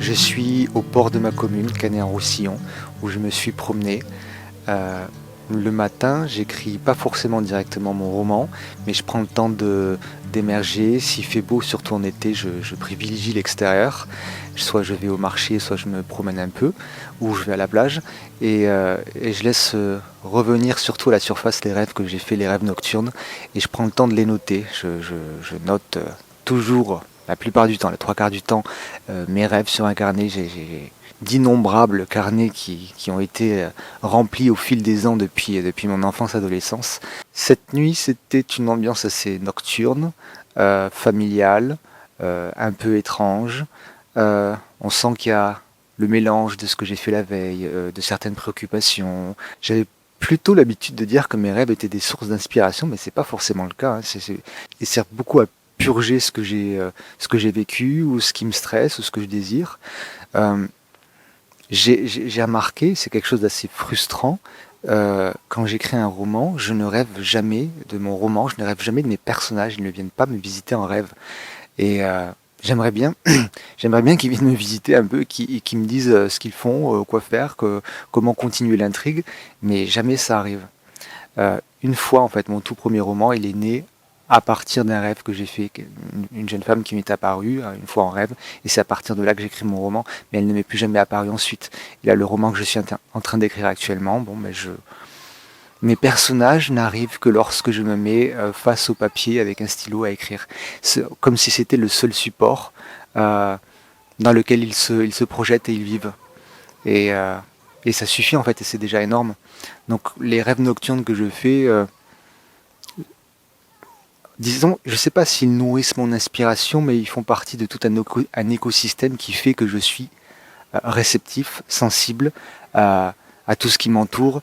Je suis au port de ma commune, Canet-en-Roussillon, où je me suis promené. Euh, le matin, j'écris pas forcément directement mon roman, mais je prends le temps d'émerger. S'il fait beau, surtout en été, je privilégie l'extérieur. Soit je vais au marché, soit je me promène un peu, ou je vais à la plage. Et je laisse revenir surtout à la surface les rêves que j'ai fait, les rêves nocturnes. Et je prends le temps de les noter. Je note toujours, la plupart du temps, les trois quarts du temps, mes rêves sur un carnet. J'ai d'innombrables carnets qui ont été remplis au fil des ans depuis mon enfance-adolescence. Cette nuit, c'était une ambiance assez nocturne, familiale, un peu étrange. On sent qu'il y a le mélange de ce que j'ai fait la veille, de certaines préoccupations. J'avais plutôt l'habitude de dire que mes rêves étaient des sources d'inspiration, mais c'est pas forcément le cas. Hein. Ils servent beaucoup à purger ce que j'ai vécu, ou ce qui me stresse, ou ce que je désire. Euh, j'ai remarqué, c'est quelque chose d'assez frustrant. Quand j'écris un roman, je ne rêve jamais de mon roman, je ne rêve jamais de mes personnages, ils ne viennent pas me visiter en rêve. Et j'aimerais bien, j'aimerais bien qu'ils viennent me visiter un peu, qu'ils me disent ce qu'ils font, quoi faire, comment continuer l'intrigue, mais jamais ça arrive. Une fois, en fait, mon tout premier roman, il est né à partir d'un rêve que j'ai fait, une jeune femme qui m'est apparue une fois en rêve, et c'est à partir de là que j'écris mon roman, mais elle ne m'est plus jamais apparue ensuite. Et là, le roman que je suis en train d'écrire actuellement, bon, ben mes personnages n'arrivent que lorsque je me mets face au papier avec un stylo à écrire. C'est comme si c'était le seul support euh, dans lequel ils se projettent et ils vivent. Et, euh, et ça suffit en fait, et c'est déjà énorme. Donc les rêves nocturnes que je fais, disons, je ne sais pas s'ils nourrissent mon inspiration, mais ils font partie de tout un écosystème qui fait que je suis réceptif, sensible à tout ce qui m'entoure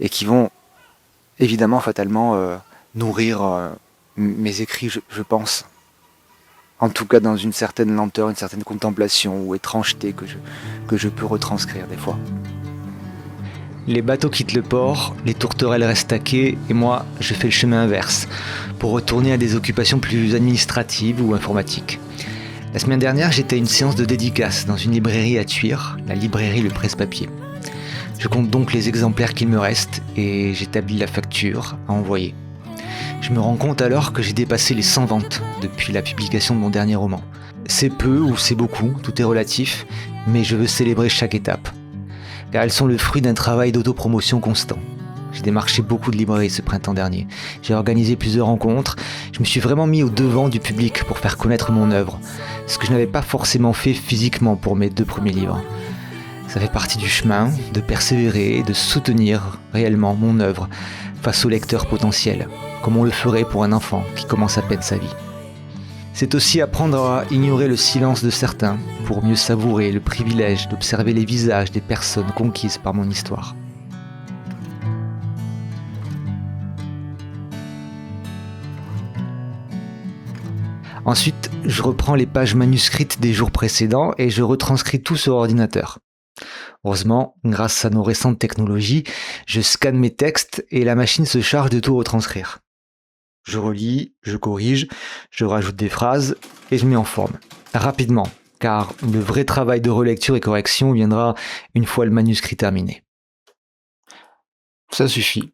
et qui vont évidemment fatalement nourrir mes écrits, je pense. En tout cas dans une certaine lenteur, une certaine contemplation ou étrangeté que je peux retranscrire des fois. Les bateaux quittent le port, les tourterelles restent à quai et moi, je fais le chemin inverse pour retourner à des occupations plus administratives ou informatiques. La semaine dernière, j'étais à une séance de dédicace dans une librairie à Thuir, la librairie Le Presse-Papier. Je compte donc les exemplaires qu'il me reste et j'établis la facture à envoyer. Je me rends compte alors que j'ai dépassé les 100 ventes depuis la publication de mon dernier roman. C'est peu ou c'est beaucoup, tout est relatif, mais je veux célébrer chaque étape. Car elles sont le fruit d'un travail d'autopromotion constant. J'ai démarché beaucoup de librairies ce printemps dernier. J'ai organisé plusieurs rencontres. Je me suis vraiment mis au devant du public pour faire connaître mon œuvre. Ce que je n'avais pas forcément fait physiquement pour mes 2 premiers livres. Ça fait partie du chemin, de persévérer et de soutenir réellement mon œuvre face aux lecteurs potentiels, comme on le ferait pour un enfant qui commence à peine sa vie. C'est aussi apprendre à ignorer le silence de certains pour mieux savourer le privilège d'observer les visages des personnes conquises par mon histoire. Ensuite, je reprends les pages manuscrites des jours précédents et je retranscris tout sur ordinateur. Heureusement, grâce à nos récentes technologies, je scanne mes textes et la machine se charge de tout retranscrire. Je relis, je corrige, je rajoute des phrases et je mets en forme. Rapidement, car le vrai travail de relecture et correction viendra une fois le manuscrit terminé. Ça suffit.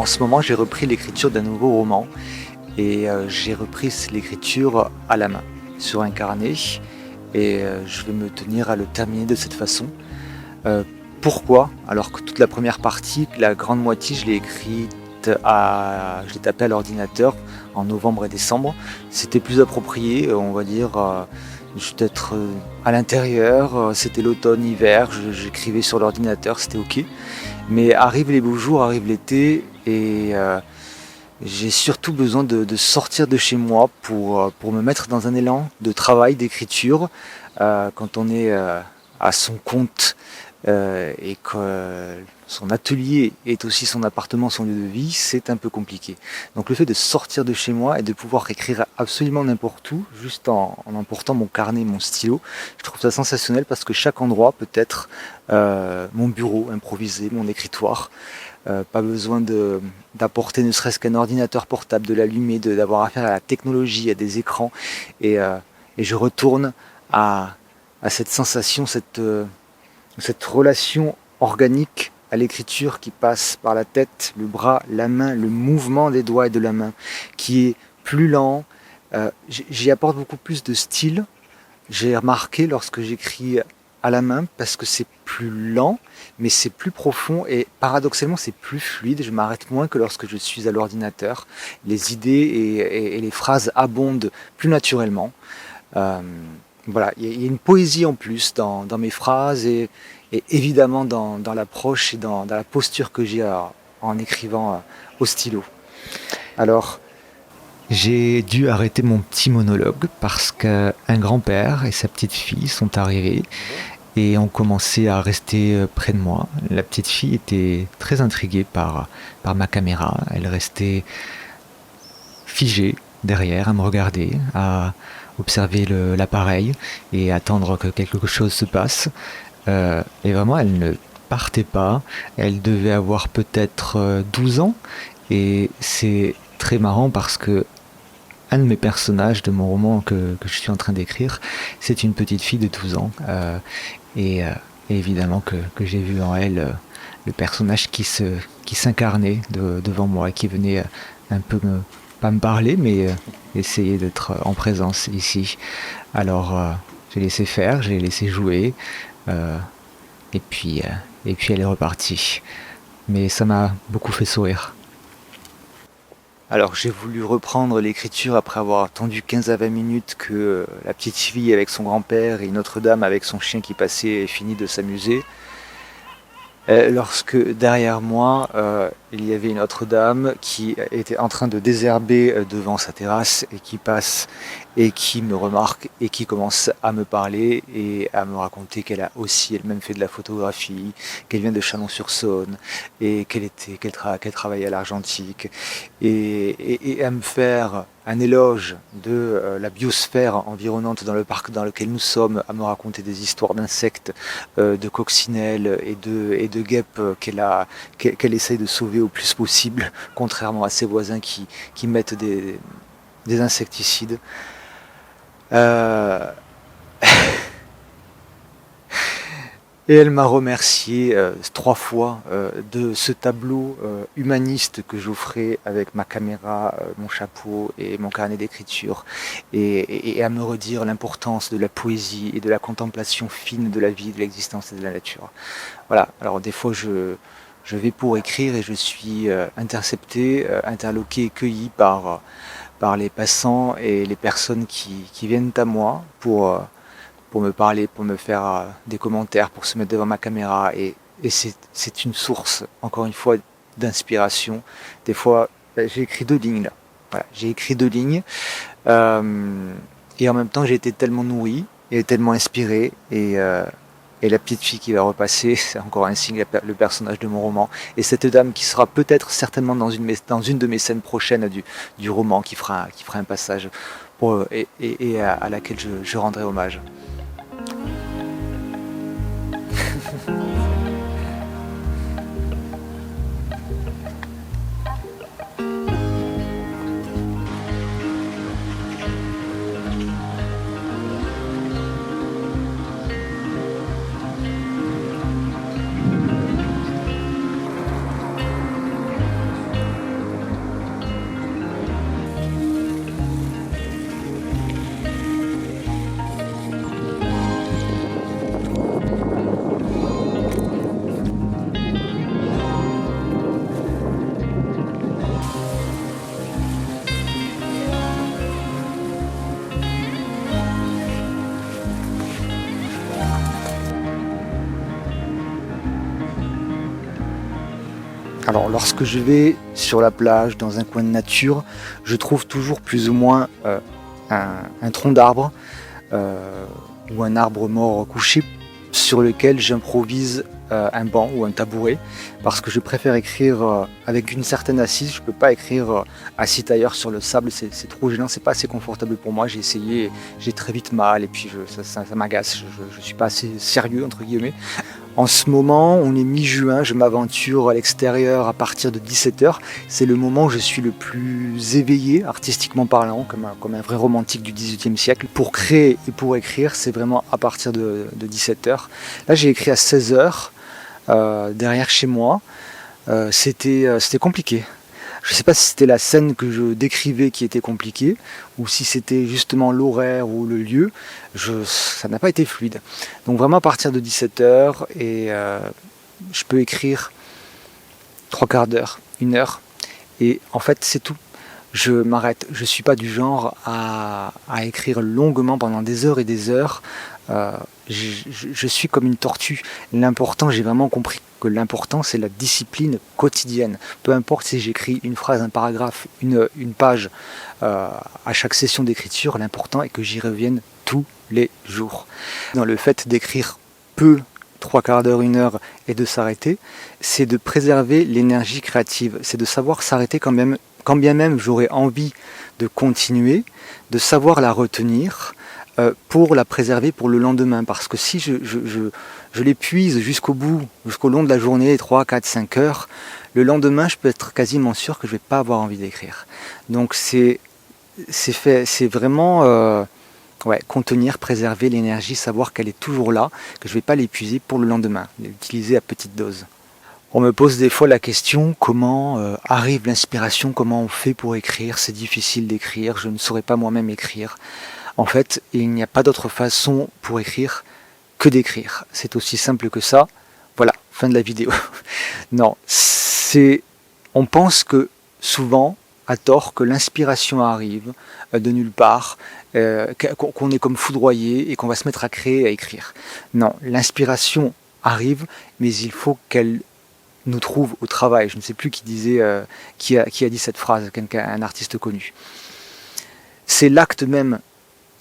En ce moment, j'ai repris l'écriture d'un nouveau roman et j'ai repris l'écriture à la main, sur un carnet, et je vais me tenir à le terminer de cette façon. Euh, Pourquoi? Alors que toute la première partie, la grande moitié, je l'ai tapé à l'ordinateur en novembre et décembre. C'était plus approprié, on va dire, juste être à l'intérieur. C'était l'automne, hiver, j'écrivais sur l'ordinateur, c'était ok. Mais arrivent les beaux jours, arrive l'été, et j'ai surtout besoin de sortir de chez moi pour me mettre dans un élan de travail, d'écriture. Quand on est à son compte et que son atelier est aussi son appartement, son lieu de vie, c'est un peu compliqué. Donc le fait de sortir de chez moi et de pouvoir écrire absolument n'importe où, juste en emportant mon carnet, mon stylo, je trouve ça sensationnel parce que chaque endroit peut être mon bureau improvisé, mon écritoire. Pas besoin d'apporter ne serait-ce qu'un ordinateur portable, de l'allumer, d'avoir affaire à la technologie, à des écrans. Et je retourne à cette sensation, cette relation organique à l'écriture qui passe par la tête, le bras, la main, le mouvement des doigts et de la main, qui est plus lent. J'y apporte beaucoup plus de style. J'ai remarqué lorsque j'écris à la main, parce que c'est plus lent, mais c'est plus profond et paradoxalement c'est plus fluide. Je m'arrête moins que lorsque je suis à l'ordinateur. Les idées et les phrases abondent plus naturellement. Voilà, il y a une poésie en plus dans mes phrases et évidemment dans l'approche et dans la posture que j'ai en écrivant au stylo. Alors, J'ai dû arrêter mon petit monologue parce qu'un grand-père et sa petite fille sont arrivés et ont commencé à rester près de moi. La petite fille était très intriguée par ma caméra. Elle restait figée derrière, à me regarder, à observer l'appareil et attendre que quelque chose se passe. Et vraiment, elle ne partait pas. Elle devait avoir peut-être 12 ans. Et c'est très marrant parce que un de mes personnages de mon roman que je suis en train d'écrire, c'est une petite fille de 12 ans. Et évidemment que j'ai vu en elle le personnage qui s'incarnait devant moi et qui venait un peu pas me parler, mais essayer d'être en présence ici. Alors j'ai laissé faire, j'ai laissé jouer, et puis elle est repartie. Mais ça m'a beaucoup fait sourire. alors j'ai voulu reprendre l'écriture après avoir attendu 15 à 20 minutes que la petite fille avec son grand-père et une autre dame avec son chien qui passait ait fini de s'amuser. Lorsque derrière moi, il y avait une autre dame qui était en train de désherber devant sa terrasse et qui passe et qui me remarque et qui commence à me parler et à me raconter qu'elle a aussi elle-même fait de la photographie, qu'elle vient de Chalon-sur-Saône et qu'elle travaille à l'Argentique et à me faire un éloge de la biosphère environnante dans le parc dans lequel nous sommes, à me raconter des histoires d'insectes, de coccinelles et de guêpes qu'elle essaye de sauver au plus possible, contrairement à ses voisins qui mettent des insecticides. Euh, Et elle m'a remercié 3 fois de ce tableau humaniste que j'offrais avec ma caméra, mon chapeau et mon carnet d'écriture, et à me redire l'importance de la poésie et de la contemplation fine de la vie, de l'existence et de la nature. Voilà, alors des fois je vais pour écrire et je suis intercepté, interloqué, cueilli par les passants et les personnes qui viennent à moi pour me parler, pour me faire des commentaires, pour se mettre devant ma caméra. Et c'est une source, encore une fois, d'inspiration. Des fois, j'ai écrit 2 lignes là. Voilà, j'ai écrit 2 lignes. Et en même temps, j'ai été tellement nourri et tellement inspiré. Et la petite fille qui va repasser, c'est encore un signe, le personnage de mon roman. Et cette dame qui sera peut-être certainement dans une de mes scènes prochaines du roman, qui fera un passage et à laquelle je rendrai hommage. Alors lorsque je vais sur la plage, dans un coin de nature, je trouve toujours plus ou moins un tronc d'arbre ou un arbre mort couché sur lequel j'improvise un banc ou un tabouret parce que je préfère écrire avec une certaine assise. Je ne peux pas écrire assis ailleurs sur le sable, c'est trop gênant, c'est pas assez confortable pour moi. J'ai essayé, j'ai très vite mal et puis ça m'agace, je ne suis pas assez sérieux entre guillemets. En ce moment, on est mi-juin, je m'aventure à l'extérieur à partir de 17h. C'est le moment où je suis le plus éveillé, artistiquement parlant, comme un vrai romantique du XVIIIe siècle. Pour créer et pour écrire, c'est vraiment à partir de 17h. Là, j'ai écrit à 16h, derrière chez moi. C'était compliqué. Je ne sais pas si c'était la scène que je décrivais qui était compliquée ou si c'était justement l'horaire ou le lieu. Ça n'a pas été fluide. Donc vraiment à partir de 17h et je peux écrire 3/4 d'heure, 1 heure et en fait c'est tout. Je m'arrête. Je ne suis pas du genre à écrire longuement pendant des heures et des heures. Je suis comme une tortue. L'important, j'ai vraiment compris que l'important, c'est la discipline quotidienne. Peu importe si j'écris une phrase, un paragraphe, une page à chaque session d'écriture, l'important est que j'y revienne tous les jours. Dans le fait d'écrire peu, 3/4 d'heure, 1 heure, et de s'arrêter, c'est de préserver l'énergie créative. C'est de savoir s'arrêter quand bien même j'aurais envie de continuer, de savoir la retenir pour la préserver pour le lendemain. Parce que si je l'épuise jusqu'au bout, jusqu'au long de la journée, 3, 4, 5 heures, le lendemain, je peux être quasiment sûr que je ne vais pas avoir envie d'écrire. Donc c'est vraiment contenir, préserver l'énergie, savoir qu'elle est toujours là, que je ne vais pas l'épuiser pour le lendemain, l'utiliser à petite dose. On me pose des fois la question, comment arrive l'inspiration, comment on fait pour écrire, c'est difficile d'écrire, je ne saurais pas moi-même écrire. En fait, il n'y a pas d'autre façon pour écrire que d'écrire. C'est aussi simple que ça. Voilà, fin de la vidéo. Non, on pense que souvent, à tort, que l'inspiration arrive de nulle part, qu'on est comme foudroyé et qu'on va se mettre à créer, à écrire. Non, l'inspiration arrive, mais il faut qu'elle nous trouve au travail. Je ne sais plus qui a dit cette phrase, un artiste connu. C'est l'acte même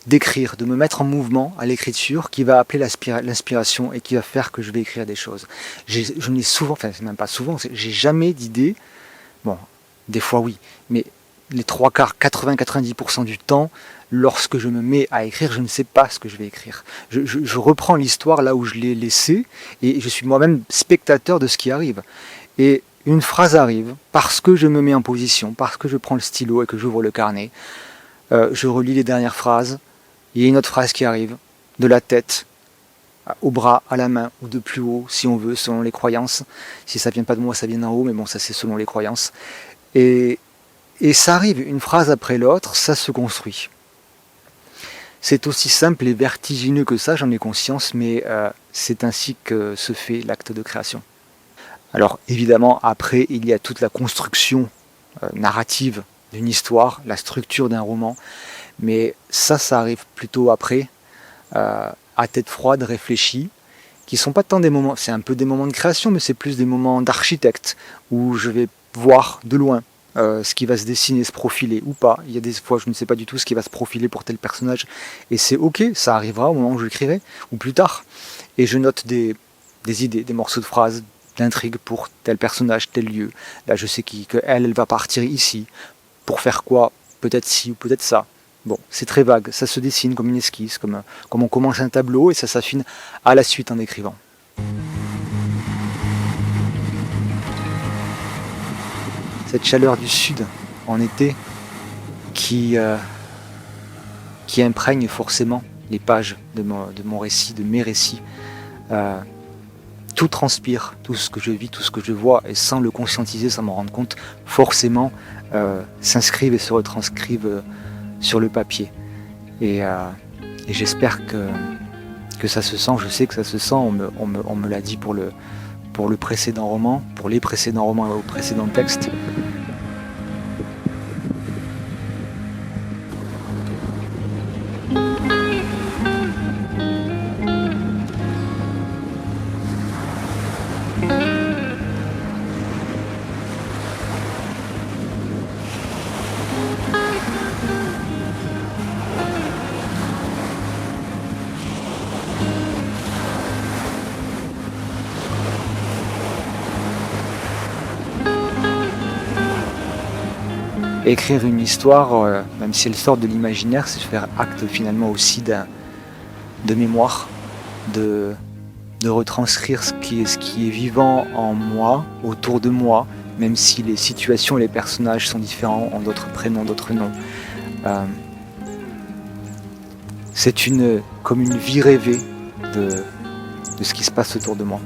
d'écrire, de me mettre en mouvement à l'écriture qui va appeler l'inspiration et qui va faire que je vais écrire des choses. Je n'ai souvent, enfin c'est même pas souvent, j'ai jamais d'idée, bon, des fois oui, mais les 3/4, 80-90% du temps, lorsque je me mets à écrire, je ne sais pas ce que je vais écrire. Je reprends l'histoire là où je l'ai laissée et je suis moi-même spectateur de ce qui arrive. Et une phrase arrive parce que je me mets en position, parce que je prends le stylo et que j'ouvre le carnet. Je relis les dernières phrases. Il y a une autre phrase qui arrive, de la tête au bras, à la main, ou de plus haut, si on veut, selon les croyances. Si ça vient pas de moi, ça vient d'en haut, mais bon, ça c'est selon les croyances. Et ça arrive, une phrase après l'autre, ça se construit. C'est aussi simple et vertigineux que ça, j'en ai conscience, mais c'est ainsi que se fait l'acte de création. Alors évidemment, après, il y a toute la construction narrative d'une histoire, la structure d'un roman, mais ça arrive plutôt après, à tête froide, réfléchie, qui sont pas tant des moments, c'est un peu des moments de création, mais c'est plus des moments d'architecte, où je vais voir de loin ce qui va se dessiner, se profiler ou pas. Il y a des fois, je ne sais pas du tout ce qui va se profiler pour tel personnage, et c'est ok, ça arrivera au moment où j'écrirai, ou plus tard. Et je note des idées, des morceaux de phrases, d'intrigues pour tel personnage, tel lieu. Là, je sais qu'elle va partir ici, pour faire quoi, peut-être ci ou peut-être ça. Bon, c'est très vague, ça se dessine comme une esquisse, comme on commence un tableau et ça s'affine à la suite en écrivant. Cette chaleur du sud en été qui imprègne forcément les pages de mon récit, de mes récits. Tout transpire, tout ce que je vis, tout ce que je vois, et sans le conscientiser, sans m'en rendre compte, forcément s'inscrivent et se retranscrivent sur le papier. Et j'espère que ça se sent, je sais que ça se sent, on me l'a dit pour le précédent roman, pour les précédents romans et aux précédents textes. écrire une histoire, même si elle sort de l'imaginaire, c'est faire acte finalement aussi de mémoire, de retranscrire ce qui est vivant en moi, autour de moi, même si les situations et les personnages sont différents, ont d'autres prénoms, d'autres noms. C'est comme une vie rêvée de ce qui se passe autour de moi.